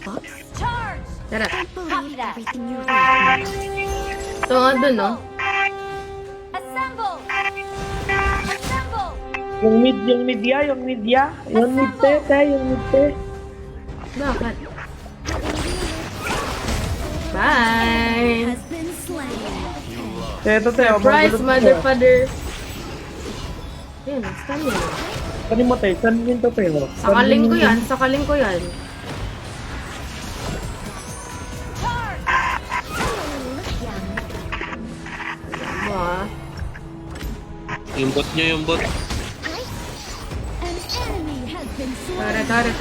Tara. Copy that. Everything you read. Ito nga dun, no? Assemble. Assemble. Yung media. Yung mid te. Bakit? Bye! Has been slain. Ito te, Surprise, mother, father! Yan, stun yun. Kanin mo te, saan yun to te? Sakaling ko yan, sakaling ko yan. Ano ah? Yung bot nyo, yung bot. An enemy has been slain. Tare.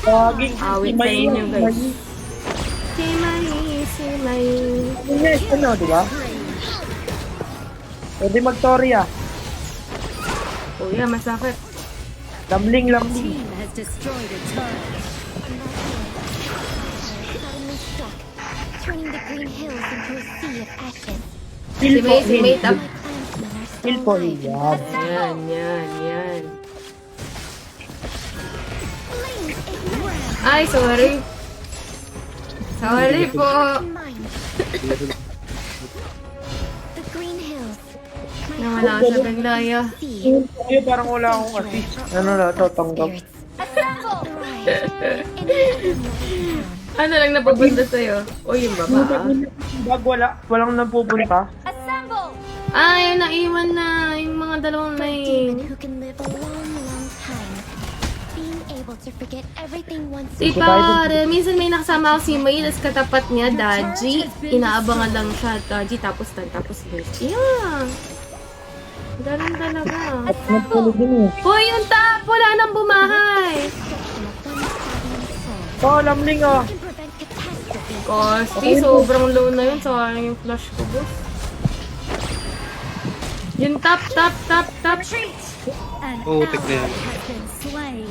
Tawagin. Awit sa inyo, guys. Simay. Yes, ano, di ba? Pwede mag-Toria. Kuya, masakit. Lamling. Team has destroyed a turret. Suddenly struck, turning the green hills into a sea of ashes. Heal po, Si May tap. My clansmen are Heal still po, alive. yan. Yan. Flames ignite. Ay, sorry. Sorry po. Mine. The green hills. My Nawala ako sa paglaya. sea. Ay, parang wala akong assist. Ano na, ito, tanggap. Spirits Assemble. thrive in the town. Ano lang napapunta sa'yo? O yung baba ah. Bag walang napupunta. Assemble. Ah, yun naiwan na. Yung mga dalawang For a demon lane. who can live a long, long time. Being able to forget everything once Si pare, minsan may nakasama ako si May, tapos katapat niya, Daji. Inaabangan lang siya, Daji, tapos burst. Yeah. Ganun talaga. Nagtulog din eh. Hoy, yung tap! Wala nang bumahay! Oh, lamling oh. can prevent catastrophe. Kosti, sobrang low na yun. Sayang yung flash ko, boss. Yung tap. Retreat. An Oo, ally tignan yan. has been slain.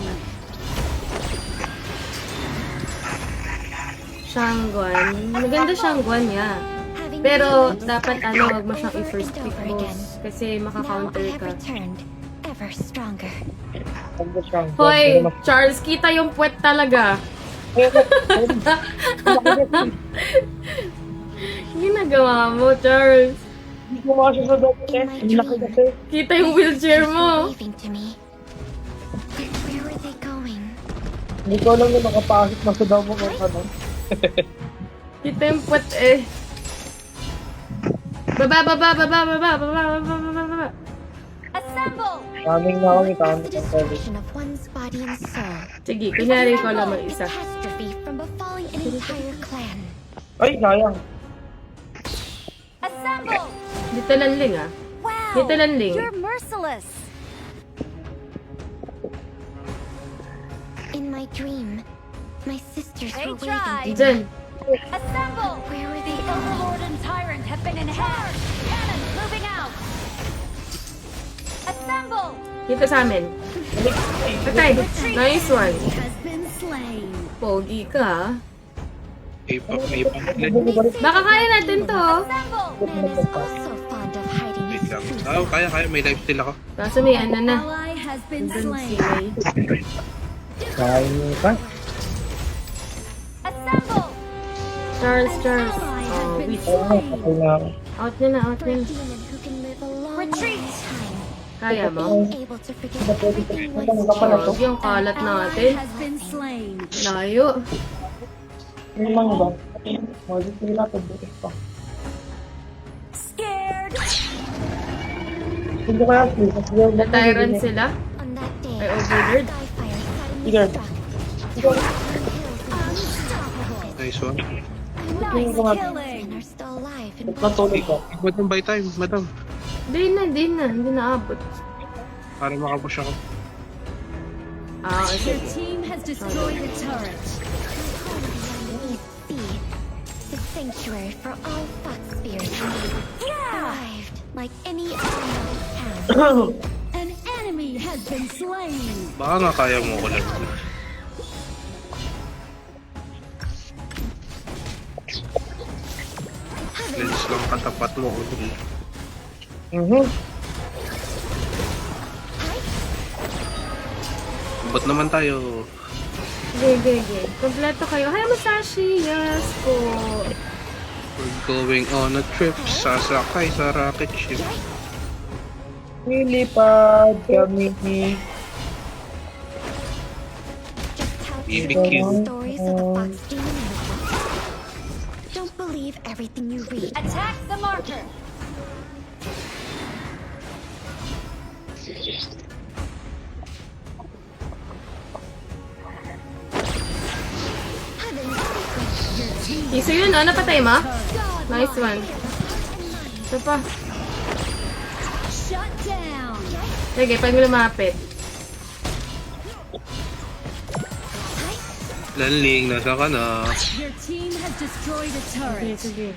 Shangguan. Maganda Shangguan niya. Having Pero, been dapat wag mo siyang over i-first and pick, over boss. again. Kasi Now I maka-counter have ka. returned, ever stronger. Tanggap siya. Hoy, Charles, kita yung puwet talaga. Ginagawa mo, Charles. Hindi ko makasya sa double eh. Ang laki kasi. Kita yung wheelchair mo. Waving to me. But where were they going? Hindi ko alam yung nakapasok na sa double ko ano. Kita yung puwet eh. Baba. Assemble. Kaming na kami, The kaming ng COVID. destruction of one's body and soul. Sige, kunyari ko lang mag-isa. Catastrophe from befalling an entire clan. Ay, sayang. Assemble. Dito lanling ah. Wow. Dito lanling. You're merciless. In my dream, my sisters They were tried. waving. Diyan. Assemble. Where were The they going? Overlord and Tyrant have been enhanced. Cannons moving out. Assemble. Dito sa amin. Patay. Nice one. Has been slain. Pogi ka ah. May pang Baka kaya natin to. Assemble. Man is also fond of hiding Wait his lang. truth. Ah, kaya. May life steal ako. Kaso may ano na. Ally has been Doon si slain. May. Sayang ka. Assemble. Charles. Ally has Oh, been wait. Oo, slain. patay na ako. Out na. For a demon who can live a long, Retreat. long time. Kaya mo? Being able to forget everything once Huwag yung kalat Ally natin. has been slain. Layo. Ano lang ba? Magiging nila ito bukas pa. Scared. Hindi ko kaya please. The Tyrant sila. on that day. Ay, Overlord. Skyfire suddenly Sige. struck. The green hills Unstoppable. Nice one. Nice killing. are still alive and Natulog ko. Madam, by time. Madam. Hindi na abot. Para makapush ako. Ah, Your sige. team has destroyed a turret. sea. The sanctuary for all fox spirits. Thrived like any other town. An enemy has been slain. Baka nga kaya mo ko lang. Lens lang katapat mo. Ba't naman tayo? Gege. Kompleto kayo. Hi, Musashi! Yes po. We're going on a trip. Sasakay sa rocket ship. Nilipad kami ni... Just how BBQ. beautiful the stories of the fox demon notebook. Don't believe everything you read. Attack the marker. Heaven's secret. Iso yun, oh. Napatay mo? Nice one. Ito pa. Shut down. Sige, pag lumapit. Lanling, nasa ka na. Your team has destroyed a Sige, turret. sige.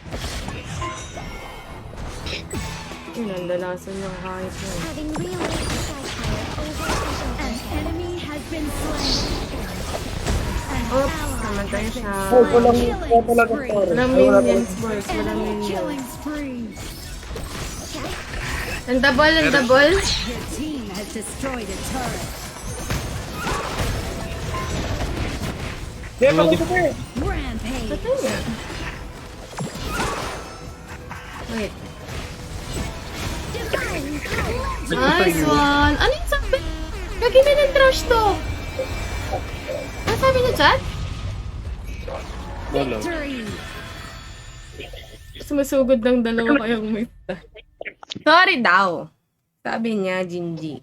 Yun, ang lalasan yung kahit yun. Having relayed the Sapphire over and An over. enemy has been slain. An Oops, ally namatay has been siya. Ay, walang talaga spree. sorry. Walang Ay, wala minions, boys. Walang Enemy minions. killing spree. Ang double, ang double. Your team has destroyed a turret. Di, pagkakita Rampage. Patay niya. Wait. Nice one. Ano yung sabi? Lagi na ng trash to. Ano sabi niya, chat? Wala. Victory. Sumusugod ng dalawa kayong may... Sorry daw. Sabi niya, Jinji.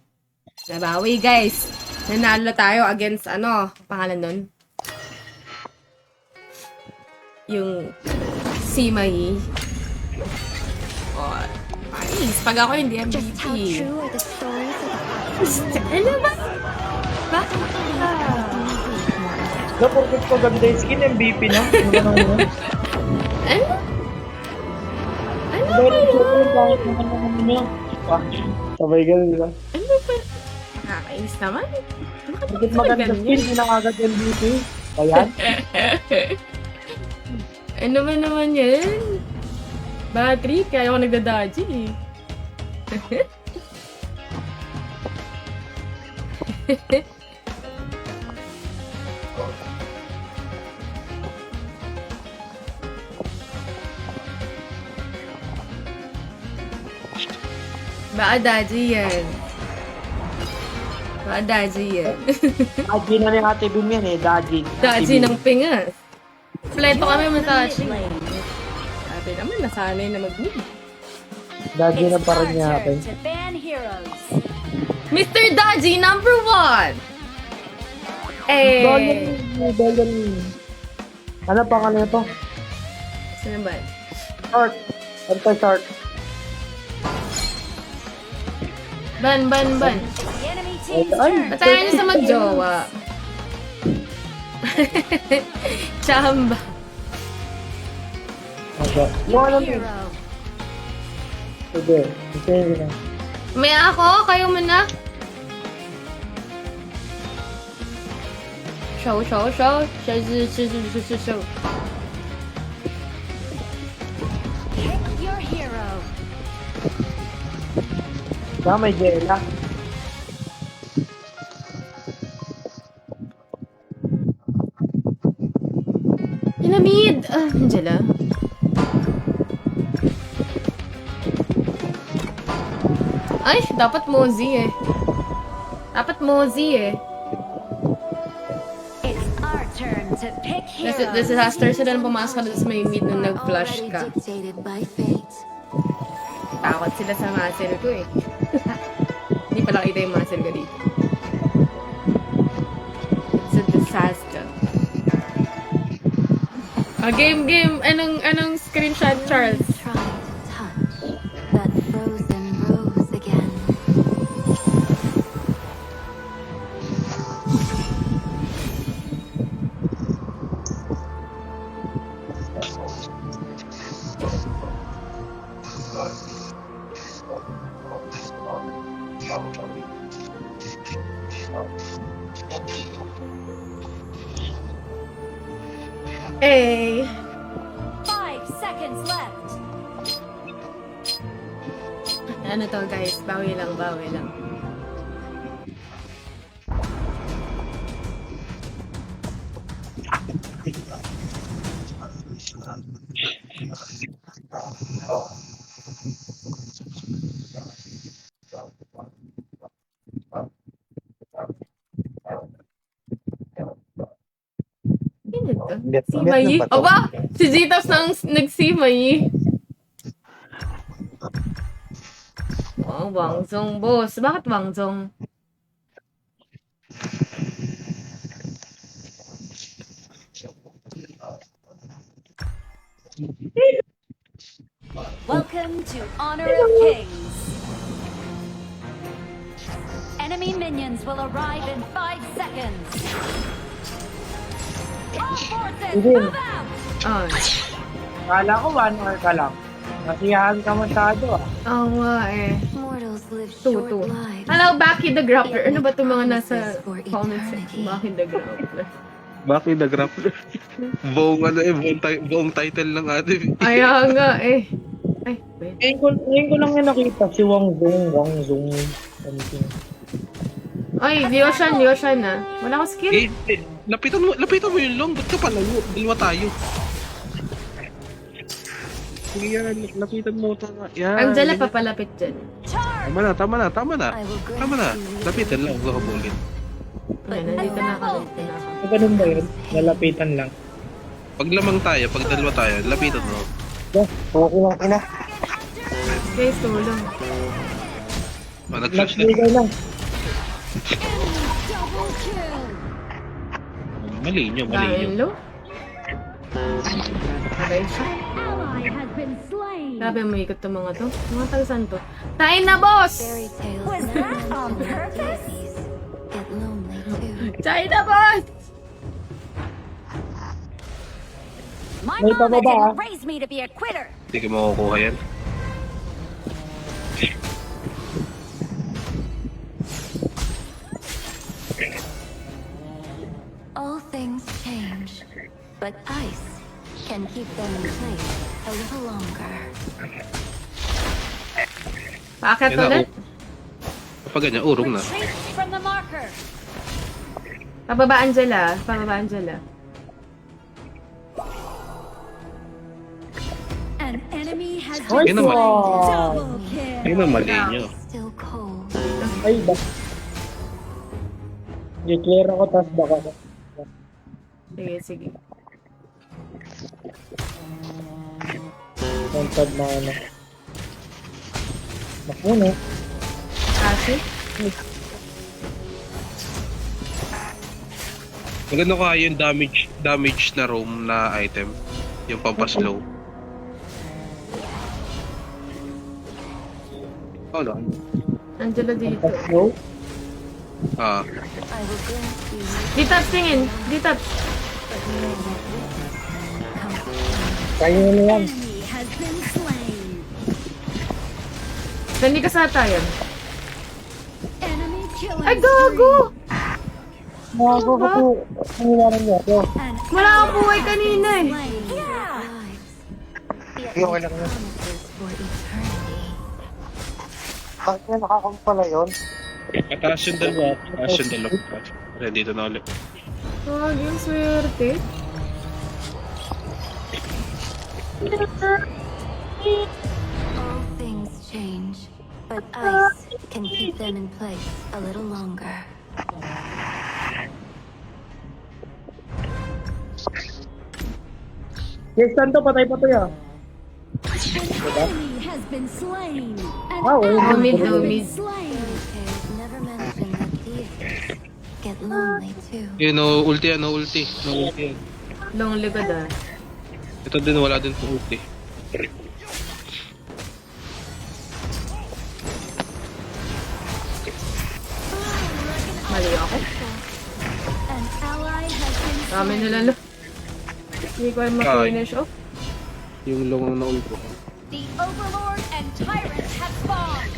Nabawi, guys. Nanalo tayo against, ano, pangalan nun? Yung Simai. Oh, nice. Pag ako hindi Just how MVP. true are the stories of the fox demon Ano ba? Bakit? na, porkit ko ganda yung skin, MVP na. Ano ba naman yun? Ano? Ano ba Dahil yun? yung bakit naman naman niya. Sabay ganun, di ba? Ano ba? Nakakainis naman. Bakit maganda skin, hindi na agad MVP. Ayan. Ano ba naman yan? Battery, kaya ako nagdadaji eh. Baka daji yan. Baka daji yan. Daji na ni Ate Bim yan eh, Daji. Daji ng pingas. Kompleto kami matashi. Sabi naman, nasanay na mag-move. Daji na It's parang our niya turn akin. to ban heroes. Mr. Daji, number 1! Eh! Dagan. Ano pangalan ito? Sino ba? Short. Ano to, short? Ban. It's the enemy team's Ay, turn. Patayan niyo sa magjowa. Chamba. Okay. Your Ano hero. Sige. Sige na. May ako, kayo muna. Show. Pick your hero. Kaya may Jella. Pinamid! Angela. Ay, dapat Mozi eh. It's our turn to pick heroes. Disaster sila nang pumasok ka sa may mid nung nag-flash ka. dictated by fate. Takot sila sa muscle ko eh. Hindi pala kita yung muscle ko dito. It's a disaster. Game. Anong screenshot, Charles? Try to touch that frozen rose again. Eh. 5 seconds left. Ano to guys? Bawi lang. Sino to? Bet- Si bet Mayi? na ba to? Aba! Si Jitos nang nag-si Mayi. Oh, Wangzong boss. Bakit Wangzong? Welcome to Honor of Kings. Enemy minions will arrive in 5 seconds. All forces, Hindi. move out! Oh, Kala ko 1 hour ka lang. Masiyahan ka masyado ah. oo nga eh. Mortals live Tutu. short lives. Hello, Baki the Grappler. Ano ba itong mga nasa comments? Baki the Grappler. Bakit nag-grappler? Buong ano buong title ng atin. Kaya nga eh. Ay, wait. Ngayon ko lang yung nakita si Wang Zong. Something. Ay, Yoshan na. Wala akong skill. Lapitan mo yung long. Ba't ka palayo? Dalawa tayo. Sige yan, lapitan mo ito nga. Yan. Angela ganyan. papalapit dyan. Charge! Tama na. I will grant Tama na. you Lapitan lang, huwag habulin. Ayan, nandito na ako. So, ganun ba yun? Lalapitan lang. Pag lamang tayo, pag dalawa tayo, lapitan mo. Okay lang ina. Guys, tulong. Nag-flash na. Nagbigay lang. Double kill! Mali nyo. Dahil low. Okay siya. Ally has been slain! Grabe mo ikot itong mga to. Mga tagasan to. Tayo na, boss! fairy tales. Was never that on end. purpose? Get lonely too. Tayo na, boss! My May mama pababa, didn't raise me to be a quitter! Hindi ka makukuha yan. All things change, but ice can keep them in place a little longer. Paakit Yan na, ulit. Kapag ganyan, urong na. Retreat from the marker! Pababa, Angela. Pababa, Angela. An enemy has Ay, Yan ang mali. double kill! Yun ang mali nyo. Still cold. Ay, ba? I-clear ako, tas baka. Sige. Contad na ano. Nakuno. Kasi? Maganda ko yung damage na roam na item. Yung pampaslow. Oh no. Angela dito. No? Ah. I will grant you Ditaps tingin. Ditaps. Kaya na yan. Enemy has been slain! Hindi ka sa tayo. Enemy killing Ay, gago! Bago ko po. Ang nilaran niya. So, An Wala akong buhay kanina eh. slain! Yeah! lives. yung anak niya. Promises for eternity. Bakit niya nakakampala yun? Pataas yung dalawa. Pataas yung dalawa. Ready to na ulit. Wag yung swerte. All things change, but ice can keep them in place a little longer. Yes, Santo, patay pa to ya. An enemy has been slain! An Wow, ally no mid, has no been mid. slain! Fairy tales never mention that deities get lonely too. No ulti yan, no ulti. No ulti yan. Long likod ah. Ito din, wala din po ulti. Mali ako. An ally has been Kami slain! nila lang. Hindi ko alam ma-finish off. Yung long na ulti. The Overlord and Tyrant have spawned!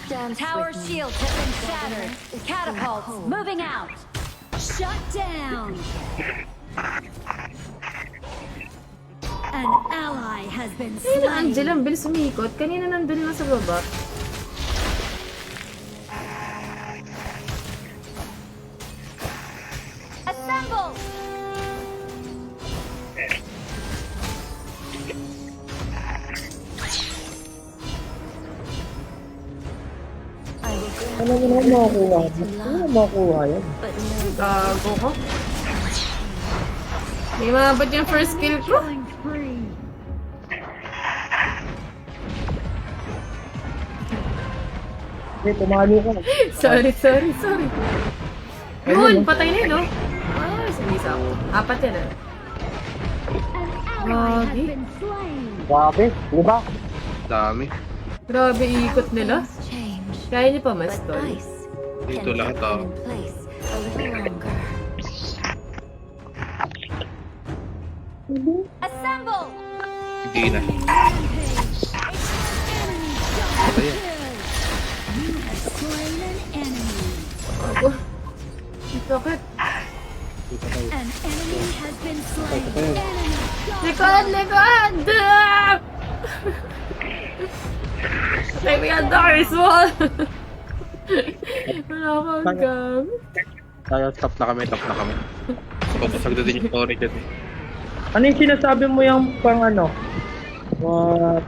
Dance Tower with me. shields have been shattered! Catapults moving out! Shut down! An ally has been Ayun na, Angela, slain! ang bilis umikot. Kanina nandun lang sa baba. Assemble! Ano mo naman makukuha? Ano mo makukuha yan? But no Gago ko. May mabot yung first kill ko. Killing spree. Hindi, tumalo ka. Sorry. Yun, patay na yun, no? Ah, isa ako. Apat yan, ah. An ally has Grabe. been slain. Grabe, di ba? Dami. Grabe, ikot nila. things change. Kaya niyo pa, But Mastol. ice Dito can lahat, remain in place a little longer. Assemble. Hindi na. Ayan. You have slain an enemy. Gago. Bakit? An enemy has been slain. Ayan. Enemy Likod! Ah! Patay mo yan, Darius Wall! Wala akong gamit. Tayo, top na kami. Papasag na din yung story dyan. Ano yung sinasabi mo yung pang ano? Pang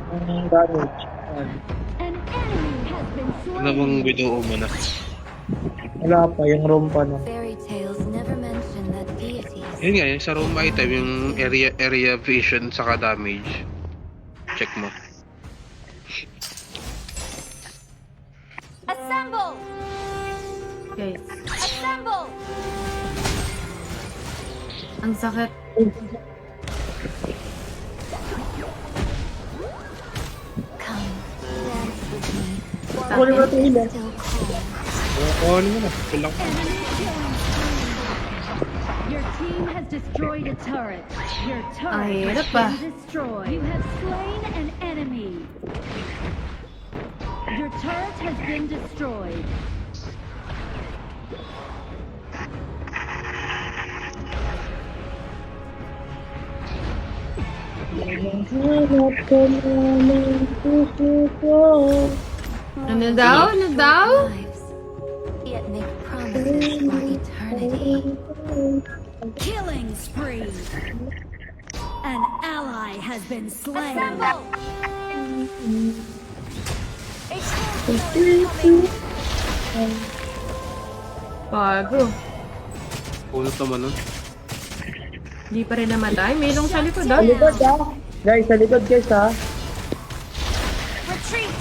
damage. An enemy has been Ano namang slain. binuo mo na? Wala pa, yung room pa na. Fairy tales never mention that deities Yun nga, yung sa room item, yung area vision saka damage. Check mo. Assemble. Guys, Assemble. ang sakit. come dance with me. Kunin mo ito hila. Still calm. Oo, ano mo na? Kulang. Your team has destroyed a turret. Your turret Ay, has hirap ah. been destroyed. You have slain an enemy. Your turret has been destroyed. Hanap ka na ng puso ko. Ano daw? Ano daw? Lives, yet make promises for eternity. Killing spree. An ally has been slain. Bago. Punot naman nun. Hindi pa rin namatay. May ilong sa likod, Sa ah. likod ah. Guys, sa likod guys ha. Retreat.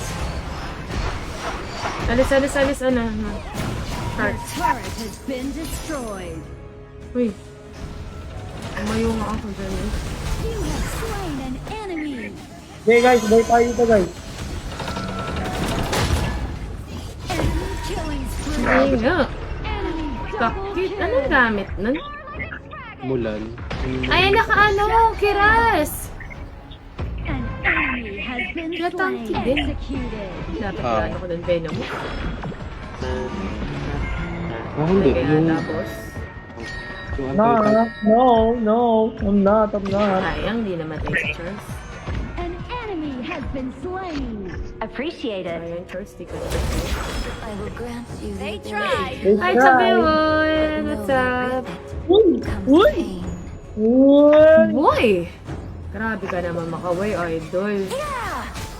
Alis. Ano? Your Heart. turret has been destroyed. Uy. Umayo nga ako dyan, eh. You have slain an enemy. Okay guys, balik tayo dito guys. Enemy killing spree. Ay nga. Enemy double Bakit? kill. Anong gamit nun? Mulan. Ay, nakaano, Kiras! An enemy has been Natangki slain. din. Executed. Dapat Ah. ano ko dun, Venom mo. Oh, hindi. Kaya Yung, tapos, yung No, anti-tank. no, I'm not. sayang, di namatay si Charles. An enemy has been slain. Appreciate Ayun, Charles, di ka namatay. I will grant you They the tried. They Hi, tried. Chabewon! What's up? Uy! comes Uy! pain. Uy! Boy! Grabe ka naman makaway, idol.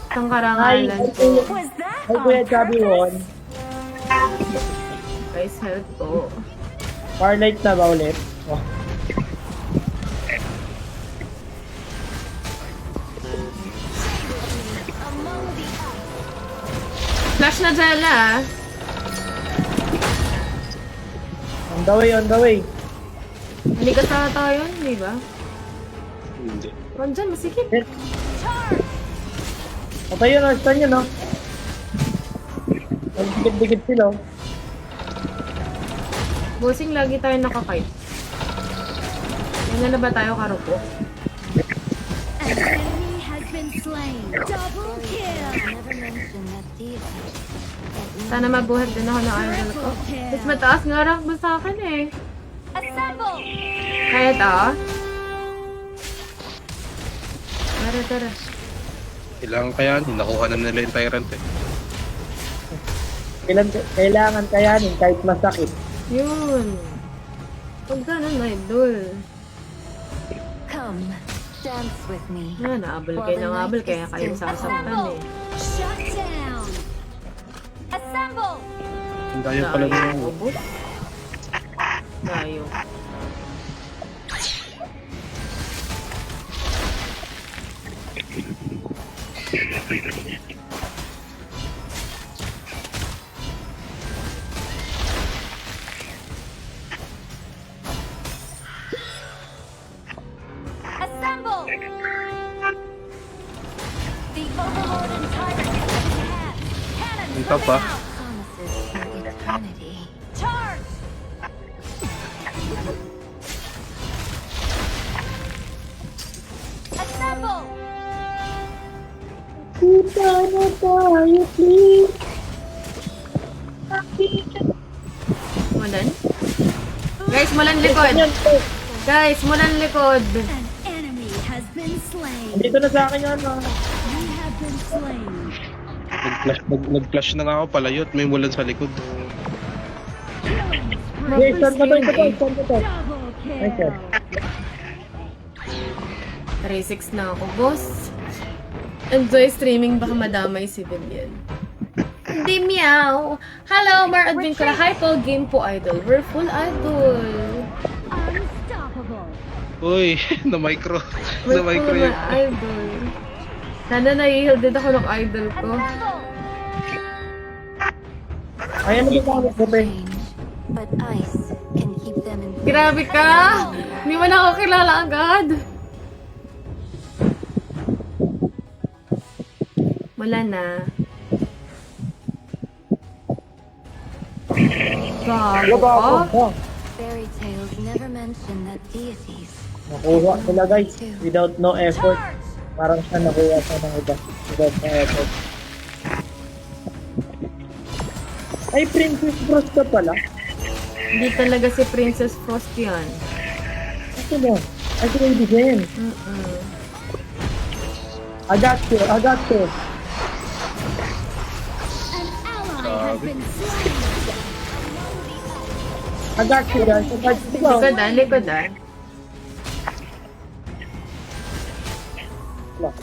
Ang Hi, karangalan ko. Was that Hi Kuya Chubby Won. Guys, help ko. Farlight na ba ulit? Oh. Flash na Jella, ah. On the way. Hindi ka sa tayo, di ba? Hindi. Andyan, masikip. Patay yun, stun yun, no? Nagdikit-dikit sila. oh. Bossing, lagi tayo nakakite. Yan na ba tayo, Karupo? An enemy has been slain. Double kill. Never mention that deities that Sana mabuhat din ako ng idol ko. Mas mataas nga rank mo sa akin, eh. Assemble. Kaya to? Tara. Kailangan kaya, nakuha na nila yung tyrant eh. Kailangan kayanin kahit masakit. Yun. Huwag ganun, idol. come dance with me. Naabol kayo ng abol, kaya kayo sasaktan, eh. Shut down. Assemble. Ayaw pala nila. Ubus. Ayaw. Assemble! The Overlord and Tyrant is in hand. Cannons Ang top, moving ah. out. Promises for eternity. Charge! Assemble! Mulan? Guys, mulan likod! Guys, mulan likod! An enemy has been slain. Dito na sa akin yan, You have been slain. Nag-flash na nga ako palayot. May mulan sa likod. Okay, start mo to, ito to, start mo to. Double Nice kill. one. 3-6 na ako, boss. Enjoy streaming, baka madamay si Vivian. Hindi, meow! Hello, Mar Adventure. Hi po, game po, idol. We're full idol. Unstoppable. Uy, na-micro. We're Na-micro full yun. na idol. Sana nai-heal din ako ng idol ko. Assemble! Ayan na ba ako, Bobe? Change, but ice can keep them in Grabe ka! Hindi mo na ako kilala agad. Wala na. Wala ba ako? Gago. Oh, Fairy tales never mention that deities. nakuha sila guys. Without no effort. Charge! Parang siya nakuha sa ng iba. Without no effort. Ay, Princess Frost ka pala. Hindi talaga si Princess Frost yan. Ito mo. Ay, si Lady Jen. I got you, I got you. An ally has been slain. I got you guys. I got you. Likod ah, likod ah.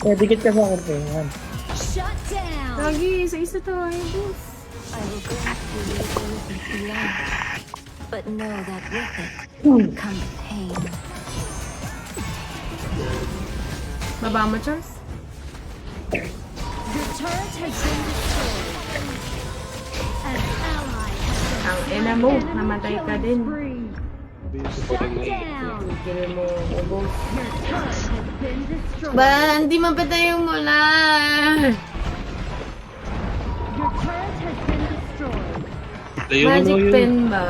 Eh, dikit ka sa akin. Yan. Shut down. Lagi, isa-isa tayo, boss. I will grant you the ability to love, but know that with it comes pain. Baba mo, Charles? Your turret has been destroyed. An ally has been Ang ina mo, namatay ka din. free. Shut down. Tigil mo, boss. Your turret has been destroyed. Ba, hindi mapatay yung mula. Your turret has been destroyed. Ayun Magic mo yun. pen ba?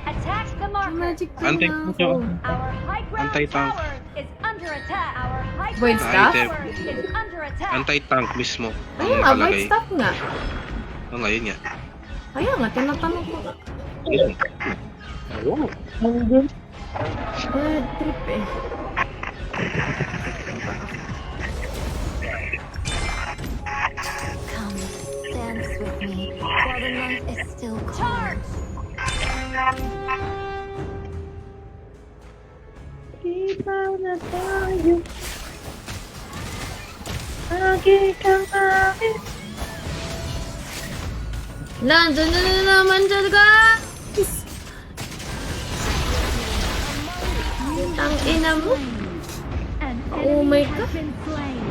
Attack the marker. Magic pen Antay na ko ako. siya. Our high ground Anti-tank. tower is under attack. Our high Void ground staff? tower is under attack. Anti-tank mismo. Ayun Ang nga, void nakalagay. staff nga. Oh, ngayon nga. Kaya nga, tinatanong ko. Ayun. Ang good. Bad trip eh. Come, dance with me while the night is still cold. Ikaw na tayo. Lagi kang akin. Nandun na naman dyan, guys! Ang ina mo. An Oh enemy my has God. been slain.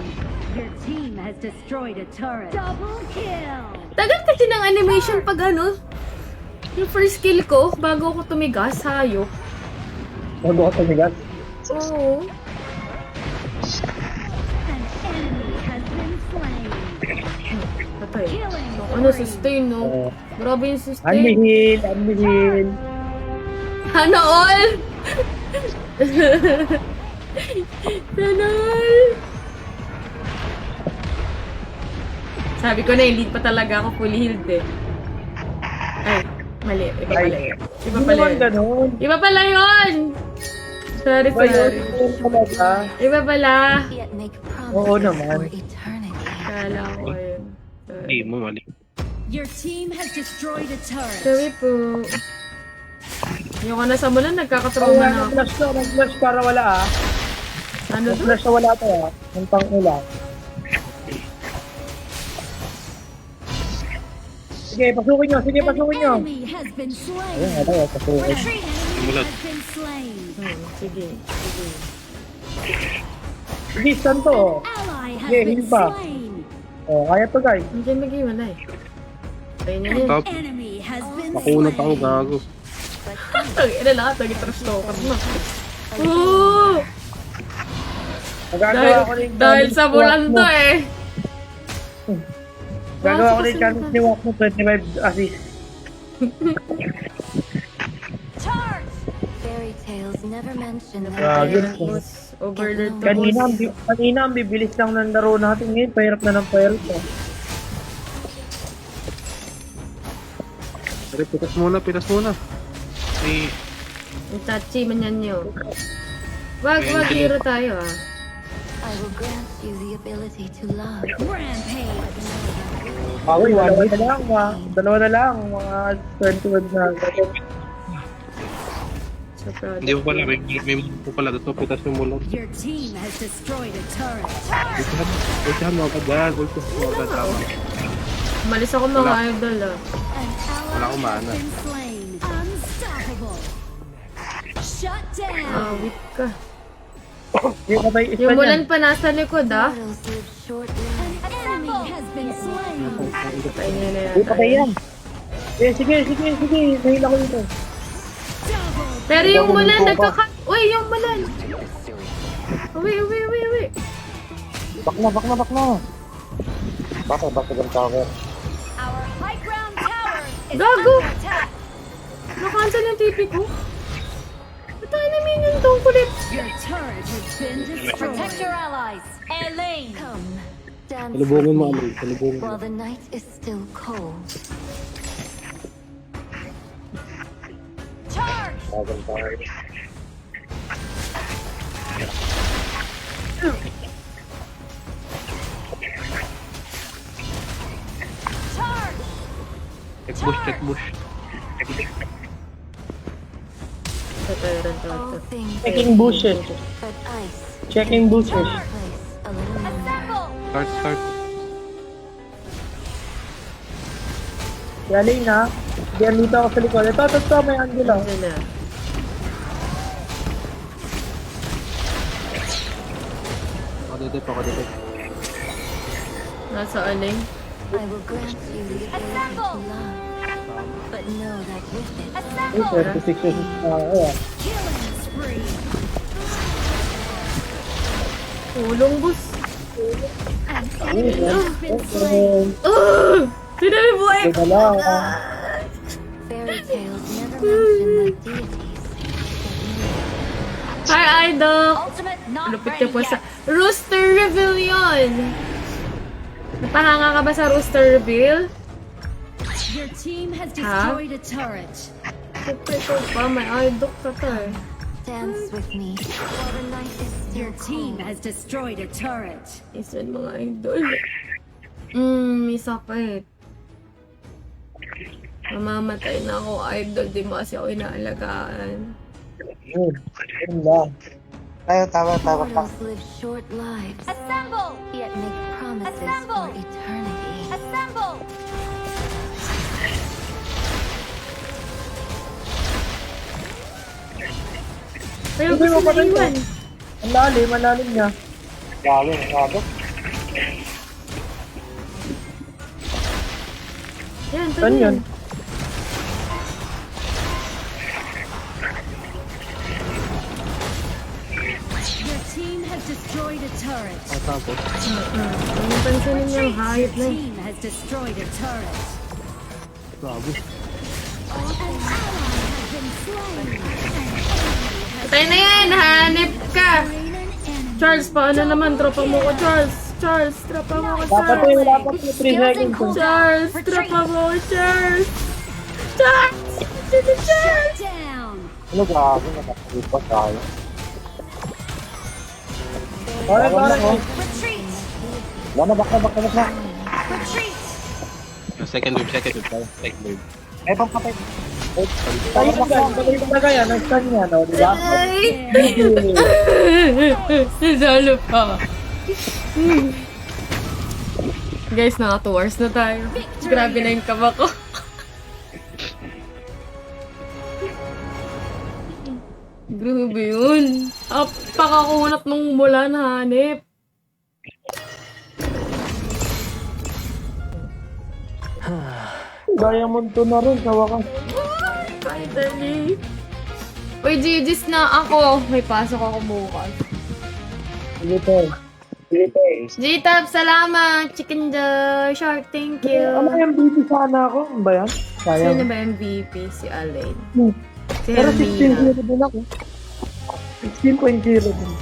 Your team has destroyed a turret. Double kill. Tagal kasi ng animation pag ano. Yung first kill ko, bago ako tumigas, hayop. Bago ka tumigas. Oo. An enemy has been slain. Patay. Killing So, ano, sustain, no? Grabe yung sustain. Unbihil, unbihil. Sana all! Sana all! Sabi ko na, hindi pa talaga ako fully healed eh. Ay, mali. Iba pala yun. Iba Hindi pala naman yun. ganun. Iba pala yun! Sorry, Ba yun? sorry. Yun talaga. Iba pala. Yet make Oo promises naman. for eternity. Kala ko yun. Hindi mo mali. Your team has destroyed a turret. Sorry po. Ayoko na sa mula, Oh, nagkakatrauma na ako. nag-flash to, nag-flash para wala ah. Ano to? Nag-flash na wala to ah. Ang pang ulang. Sige, pasukin nyo. Sige, pasukin nyo. Enemy has been slain. Ayun, ito, pasukin. Retreat. Enemy Mulat. has been slain. Sige. Sige. Sige, stun to. Ally has Sige, been heal pa. slain. Oh, kaya to guys. Hindi mag-iwalay. Ayun na yun. Top. Enemy has been Makunat ako, slain. gago. Ina lahat, nag-trash talker na. Oo! Magagawa ko rin. Dahil sa bulan to eh. Gagawa ko rin challenge ni Walk mo 25 assist. Charge. Fairy tales never mention Grabe. Tapos, overlord to Kanina ang bibilis lang ng laro natin ngayon. Pahirap na ng pahirap. Pero pitas muna. Ay, Ang touchy man yan nyo. Wag, hero tayo ah. I will grant you the ability to love. Rampage. Ako, dalawa na lang. Mga 21 na. Sa product. hindi mo pala, may mo pala dito, pitas yung mulat. Your team has destroyed a turret. Ultihan mo agad yan, ultihan mo agad tama. Umalis ako mga idol ah. An ally Wala akong has mana. been slain. Unstoppable. Shut down. Awit ka. Yung patay isa Yung niyan. mulan pa nasa likod ah. Mortals live short lives. An enemy has been slain. Patay niya na Uy, yata. patay yan. Sige. Nahila ko dito. Double. Pero yung mulan nagkaka... Uy, yung mulan! Uwi. Bak na. Bakit ang tower? Our high ground tower is Gago! under attack. Nakancel yung TP ko. Patay na minion tong kulit. Your turret has been destroyed. Protect your allies. Elaine. Come, dance Salubungin mo, with me Aloy. Salubungin mo. while the night is still cold. Charge. Bagang tower. Charge. Check bush. Patay rin to. All things Checking bushes. but ice Checking bushes. place a little more. Assemble. Start. Galing na. Diyan dito ako sa likod. Ito, may Angela. Diyan na. Ako dito. Nasa aling. I will grant you the ability to love, but know that with it, Uy, Assemble. 36 years na ako ah. Killing spree. Tulong, boss. An enemy has been slain. Sinabi buhay ko. Teka lang. fairy tales never mention that deities get Hi, Idol. Ultimate not Lupit ready ka po sa... yet. Rooster Reveal yun! Napahanga ka ba sa Rooster Reveal? Your team has destroyed a turret. Siyempre ko pa, may idol ka to eh. dance with me while the night is still Your team cold. has destroyed a turret. Isan mga idol. Isa pa eh. Mamamatay na ako, idol. Di mo kasi ako inaalagaan. Yun lang. Mortals live short lives, Assemble. yet make promises Assemble. for eternity. Assemble. Pero Hindi gusto mo pa na rin to. iwan. Ang lalim niya. Lalim. Yan, Saan tama yun? yan. Your team has destroyed a turret. Tapos, Ang pansinin niyang hayop Your na. team has destroyed a turret. grabe. An ally has been slain. Patay na yan! Hanip ka! Slain an enemy. Charles, paano naman? Tropa mo ko, Charles! Charles, tropa mo ko, Dapat Charles! yung dapat yung 3 seconds. Charles, tropa mo ko, Charles! Charles! Sino Charles? Down. Ano grabe, nakapagpupas tayo. Parang. Retreat. Bak na. Retreat. Second wave. Second wave. Eto patay. Tayo ba kaya? Nag-stun niya, no? Diba? Salo pa. Guys, naka 2 hours na tayo. Grabe na yung kaba ko. Grabe yun. Pakakunat nung mula na hanip. Diamond 2 na rin sa wakas. Finally. Uy, GG's na ako. May pasok ako bukas. Sige, Tay. Sige, Tay. G-Tab, salamat. Chicken Joy. Shark, thank you. Ano MVP sana ako? Ano ba yan? Sino Sayang. ba MVP? Si Alain. Hmm. Si Pero Helmina. 16-0 din ako. 16.0 din.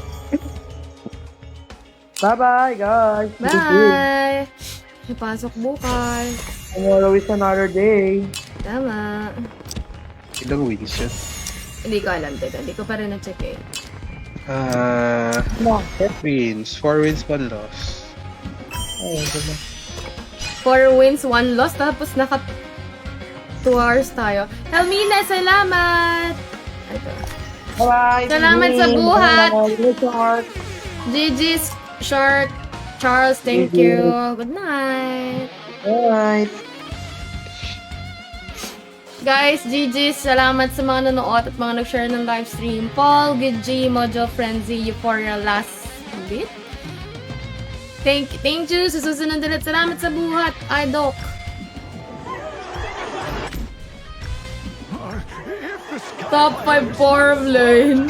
Bye-bye, guys. Bye! May pasok bukas. Tomorrow is another day. Tama. Ilang wins yun? Hindi ko alam, teka. Hindi ko pa rin na-check eh. Bakit? Wins. 4 wins, 1 loss. Ayun, diba? 4 wins, 1 loss. Tapos naka 2 hours tayo. Helmina, salamat! Ito. Bye-bye. Salamat sa buhat. Bye-bye. GG's, Shark, Charles, thank you. Good night. Alright. Guys, GG's, salamat sa mga nanood at mga nag-share ng live stream. Paul, Good G, Mojo, Frenzy, Euphoria, last bit. Thank you. Sa susunod ulit, salamat sa buhat, Idok. Top 5 form lane.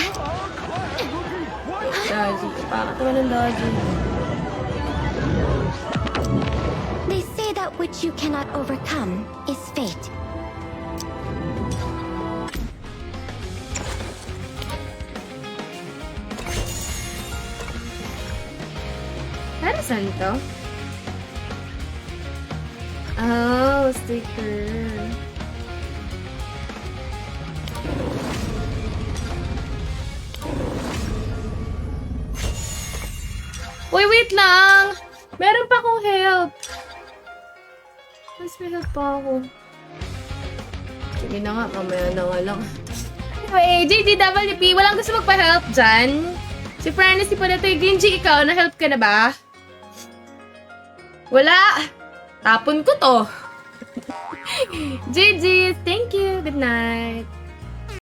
Dodgy. Pakatawa ng Dodgy. They say that which you cannot overcome is fate. Para saan to? Oh, sticker. Uy, wait lang! Meron pa akong help. Mas may help pa ako. Sige na nga, mamaya na nga lang. Anyway, JDWP, walang gusto magpa-help dyan. Si Franny, si Panatoy, Ginji, ikaw, na-help ka na ba? Wala! Tapon ko to. GG, thank you, good night.